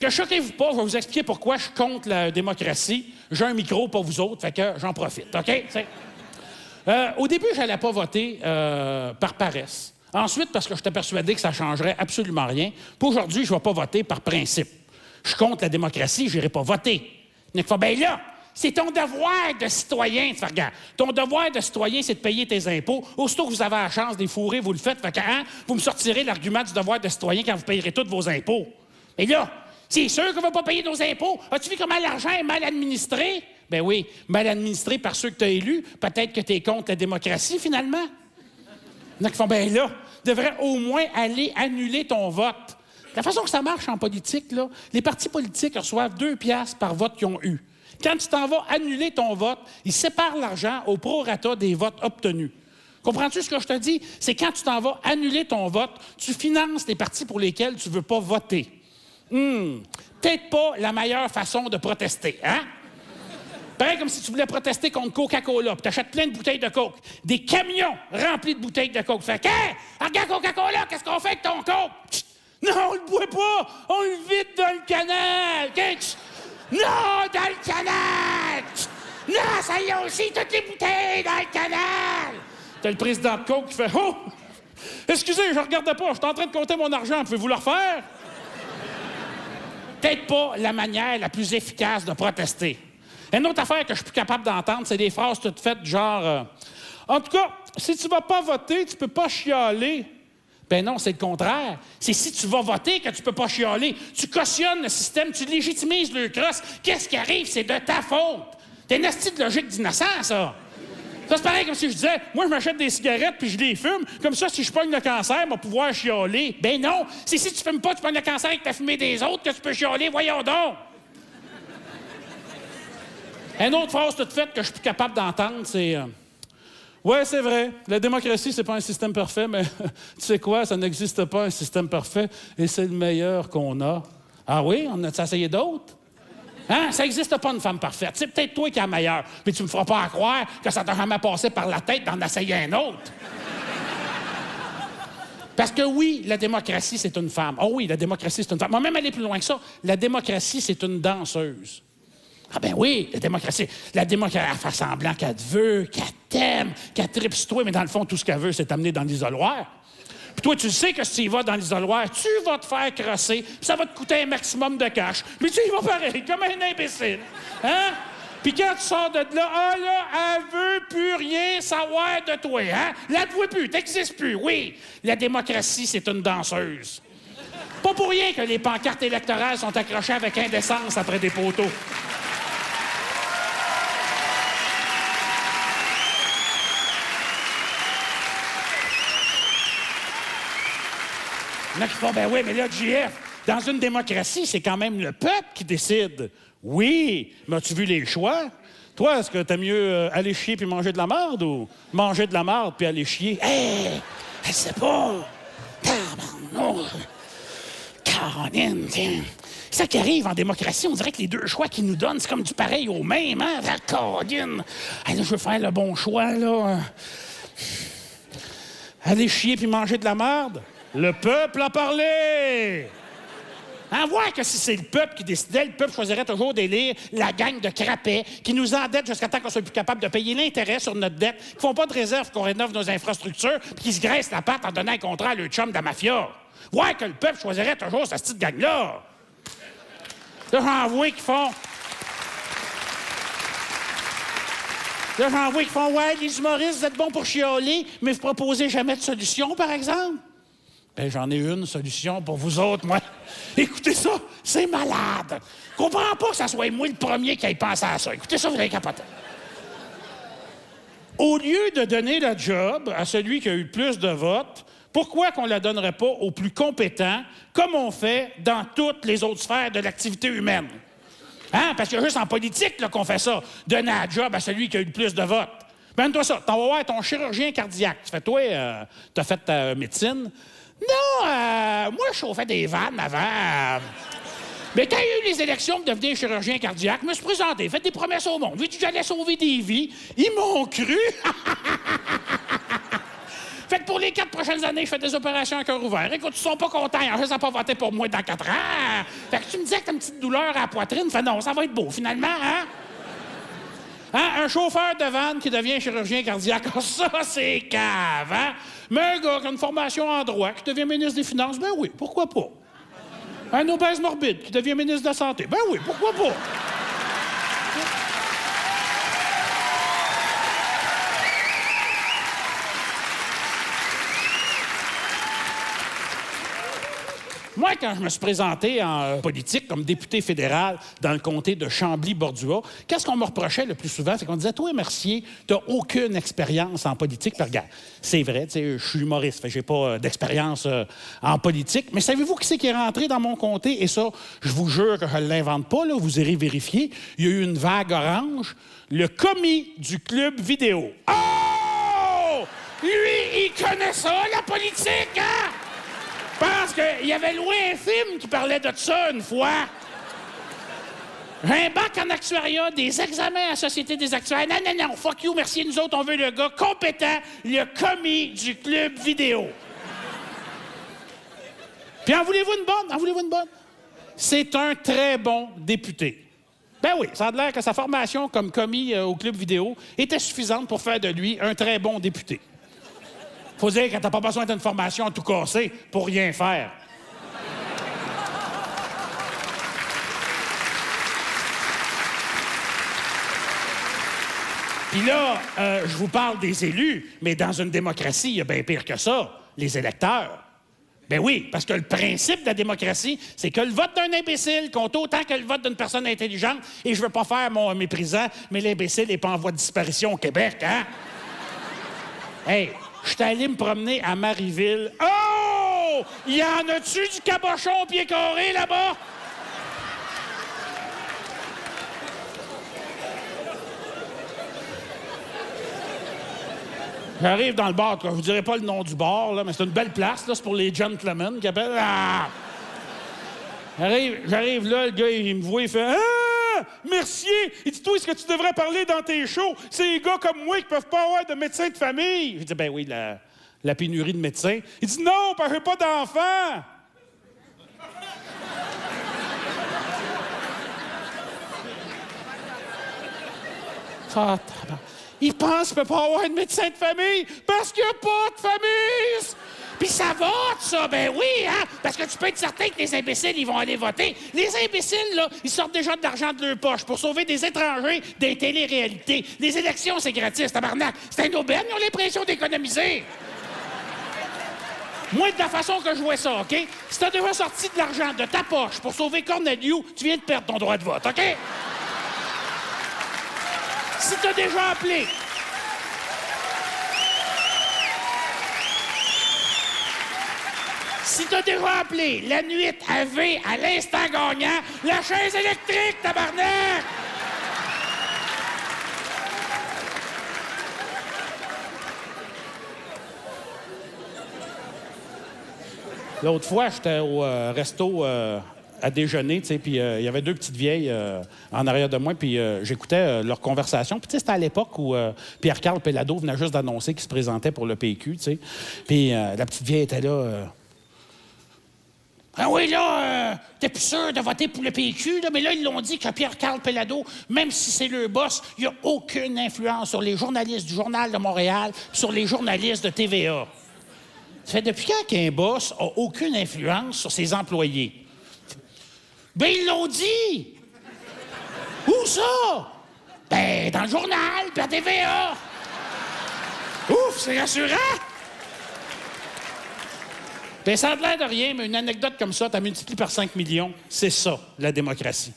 Que choquez-vous pas, je vais vous expliquer pourquoi je suis contre la démocratie. J'ai un micro pour vous autres, fait que j'en profite, OK? Au début, je n'allais pas voter par paresse. Ensuite, parce que j'étais persuadé que ça ne changerait absolument rien. Puis aujourd'hui, je ne vais pas voter par principe. Je suis contre la démocratie, je n'irai pas voter. Ben là, c'est ton devoir de citoyen. Regarde, ton devoir de citoyen, c'est de payer tes impôts. Aussitôt que vous avez la chance de les fourrer, vous le faites. Fait que, vous me sortirez l'argument du devoir de citoyen quand vous payerez tous vos impôts. Mais là, c'est sûr qu'on ne va pas payer nos impôts. As-tu vu comment l'argent est mal administré? Ben oui, mal administré par ceux que tu as élus. Peut-être que tu es contre la démocratie, finalement. Il y en a qui font, ben là, tu devrais au moins aller annuler ton vote. La façon que ça marche en politique, là, les partis politiques reçoivent 2 piastres par vote qu'ils ont eu. Quand tu t'en vas annuler ton vote, ils séparent l'argent au prorata des votes obtenus. Comprends-tu ce que je te dis? C'est quand tu t'en vas annuler ton vote, tu finances les partis pour lesquels tu ne veux pas voter. Peut-être pas la meilleure façon de protester, hein? Pareil comme si tu voulais protester contre Coca-Cola, puis t'achètes plein de bouteilles de Coke. Des camions remplis de bouteilles de Coke. Fait que, hey, regarde Coca-Cola, qu'est-ce qu'on fait avec ton Coke? Chut! Non, on le boit pas! On le vide dans le canal! Chut! Non, dans le canal! Chut! Non, ça y est aussi, toutes les bouteilles dans le canal! T'as le président de Coke qui fait « Oh! Excusez, je regardais pas, je suis en train de compter mon argent, pouvez-vous le refaire? » Peut-être pas la manière la plus efficace de protester. Une autre affaire que je suis plus capable d'entendre, c'est des phrases toutes faites genre en tout cas, si tu vas pas voter, tu peux pas chialer. » Ben non, c'est le contraire. C'est si tu vas voter que tu peux pas chialer. Tu cautionnes le système, tu légitimises le crosse. Qu'est-ce qui arrive? C'est de ta faute. T'es une hostie de logique d'innocent, ça. Ça, c'est pareil comme si je disais, moi, je m'achète des cigarettes puis je les fume. Comme ça, si je pogne le cancer, je vais pouvoir chialer. Ben non, c'est si tu fumes pas, tu pognes le cancer avec ta fumée des autres que tu peux chialer. Voyons donc. Une autre phrase toute faite que je suis plus capable d'entendre, c'est ouais, c'est vrai, la démocratie, c'est pas un système parfait, mais tu sais quoi, ça n'existe pas un système parfait et c'est le meilleur qu'on a. Ah oui, on a essayé d'autres? Hein? Ça n'existe pas une femme parfaite. C'est peut-être toi qui es la meilleure, mais tu me feras pas croire que ça t'a jamais passé par la tête d'en essayer un autre. Parce que oui, la démocratie, c'est une femme. Oh oui, la démocratie, c'est une femme. Moi-même, aller plus loin que ça, la démocratie, c'est une danseuse. Ah ben oui, la démocratie, elle fait semblant qu'elle te veut, qu'elle t'aime, qu'elle tripe sur toi, mais dans le fond, tout ce qu'elle veut, c'est t'amener dans l'isoloir. Puis toi, tu sais que si tu y vas dans l'isoloir, tu vas te faire crosser, puis ça va te coûter un maximum de cash. Mais tu y vas pareil, comme un imbécile. Hein? Puis quand tu sors de là, elle veut plus rien savoir de toi, hein? La te voit plus, t'existes plus, oui. La démocratie, c'est une danseuse. Pas pour rien que les pancartes électorales sont accrochées avec indécence après des poteaux. Il y en a qui font, ben oui, mais là, JF, dans une démocratie, c'est quand même le peuple qui décide. Oui, mais as-tu vu les choix? Toi, est-ce que t'aimes mieux aller chier puis manger de la marde ou manger de la marde puis aller chier? Hé! Je sais pas! Caroline, tiens! C'est ça qui arrive en démocratie, on dirait que les 2 choix qu'ils nous donnent, c'est comme du pareil au même, hein? Caroline! Hey, là, je veux faire le bon choix, là. Aller chier puis manger de la marde? Le peuple a parlé! En voir que si c'est le peuple qui décidait, le peuple choisirait toujours d'élire la gang de crapets qui nous endettent jusqu'à temps qu'on soit plus capable de payer l'intérêt sur notre dette, qui font pas de réserve qu'on rénove nos infrastructures, puis qui se graissent la patte en donnant un contrat à leur chum de la mafia. Voir que le peuple choisirait toujours cette petite gang-là. Là, j'en vois qui font... ouais, les humoristes, vous êtes bons pour chialer, mais vous proposez jamais de solution, par exemple. Ben, j'en ai une solution pour vous autres, moi. Écoutez ça, c'est malade. Je comprends pas que ça soit moi le premier qui ait pensé à ça. Écoutez ça, vous allez capoter. Au lieu de donner la job à celui qui a eu le plus de votes, pourquoi qu'on la donnerait pas aux plus compétents, comme on fait dans toutes les autres sphères de l'activité humaine? Hein? Parce que juste en politique là, qu'on fait ça, donner la job à celui qui a eu le plus de votes. Ben, toi ça, t'en vas voir ton chirurgien cardiaque. Tu fais, toi, t'as fait ta médecine. Non, moi, je chauffais des vannes avant. Mais quand il y a eu les élections pour devenir chirurgien cardiaque, je me suis présenté, fait des promesses au monde. Vu que j'allais sauver des vies, ils m'ont cru. Fait que pour les 4 prochaines années, je fais des opérations à cœur ouvert. Écoute, ils sont pas contents. Ils ont pas voté pour moi dans 4 ans. Fait que tu me disais que t'as une petite douleur à la poitrine. Fait non, ça va être beau, finalement, hein? Hein? Un chauffeur de van qui devient chirurgien cardiaque, ça, c'est cave, hein? Mais un gars qui a une formation en droit, qui devient ministre des Finances, ben oui, pourquoi pas? Un obèse morbide qui devient ministre de la Santé, ben oui, pourquoi pas? Moi, quand je me suis présenté en politique comme député fédéral dans le comté de Chambly-Bordua, qu'est-ce qu'on me reprochait le plus souvent? C'est qu'on disait, toi, Mercier, t'as aucune expérience en politique. Puis regarde, c'est vrai, tu sais, je suis humoriste, fait que j'ai pas d'expérience en politique. Mais savez-vous qui c'est qui est rentré dans mon comté? Et ça, je vous jure que je ne l'invente pas, là, vous irez vérifier. Il y a eu une vague orange. Le commis du club vidéo. Oh! Lui, il connaît ça, la politique, hein? Je pense qu'il avait loué un film qui parlait de ça une fois. Un bac en actuariat, des examens à Société des actuaires. Non, non, non, fuck you, merci, nous autres, on veut le gars compétent, le commis du club vidéo. Puis en voulez-vous une bonne? En voulez-vous une bonne? C'est un très bon député. Ben oui, ça a l'air que sa formation comme commis au club vidéo était suffisante pour faire de lui un très bon député. Faut dire que t'as pas besoin d'une formation à tout casser pour rien faire. Puis là, je vous parle des élus, mais dans une démocratie, il y a bien pire que ça, les électeurs. Ben oui, parce que le principe de la démocratie, c'est que le vote d'un imbécile compte autant que le vote d'une personne intelligente, et je veux pas faire mon méprisant, mais l'imbécile n'est pas en voie de disparition au Québec, hein? Hey! Je suis allé me promener à Marieville. Oh! Y en a-tu du cabochon au pied carré là-bas? J'arrive dans le bar, je vous dirai pas le nom du bar, là, mais c'est une belle place, là, c'est pour les gentlemen qui appellent. Ah! J'arrive là, le gars, il me voit, il fait Mercier! Il dit, toi, est-ce que tu devrais parler dans tes shows? C'est les gars comme moi qui peuvent pas avoir de médecin de famille. Je dis, ben oui, la pénurie de médecins. Il dit, non, parce que j'ai pas d'enfants. Il pense qu'il peut pas avoir de médecin de famille parce qu'il n'y a pas de famille! Puis ça vote, ça, ben oui, hein? Parce que tu peux être certain que les imbéciles, ils vont aller voter. Les imbéciles, là, ils sortent déjà de l'argent de leur poche pour sauver des étrangers des télé-réalités. Les élections, c'est gratis, tabarnak. C'est un aubaine, ils ont l'impression d'économiser. Moi, de la façon que je vois ça, OK? Si t'as déjà sorti de l'argent de ta poche pour sauver Corneliu, tu viens de perdre ton droit de vote, OK? Si t'as déjà appelé... Si t'as déjà appelé la nuit à V à l'instant gagnant, la chaise électrique, tabarnak! L'autre fois, j'étais au resto à déjeuner, tu sais, puis il y avait 2 petites vieilles en arrière de moi, puis j'écoutais leur conversation. Puis tu sais, c'était à l'époque où Pierre-Carl Péladeau venait juste d'annoncer qu'il se présentait pour le PQ, tu sais. Puis la petite vieille était là... Ah oui, là, t'es plus sûr de voter pour le PQ, là, mais là, ils l'ont dit que Pierre-Carl Péladeau, même si c'est le boss, il n'a aucune influence sur les journalistes du Journal de Montréal, sur les journalistes de TVA. Ça fait depuis quand qu'un boss n'a aucune influence sur ses employés? Ben, ils l'ont dit! Où ça? Ben, dans le journal, puis à TVA! Ouf, c'est rassurant! Ben, ça a l'air de rien, mais une anecdote comme ça, t'as multiplié par 5 millions. C'est ça, la démocratie.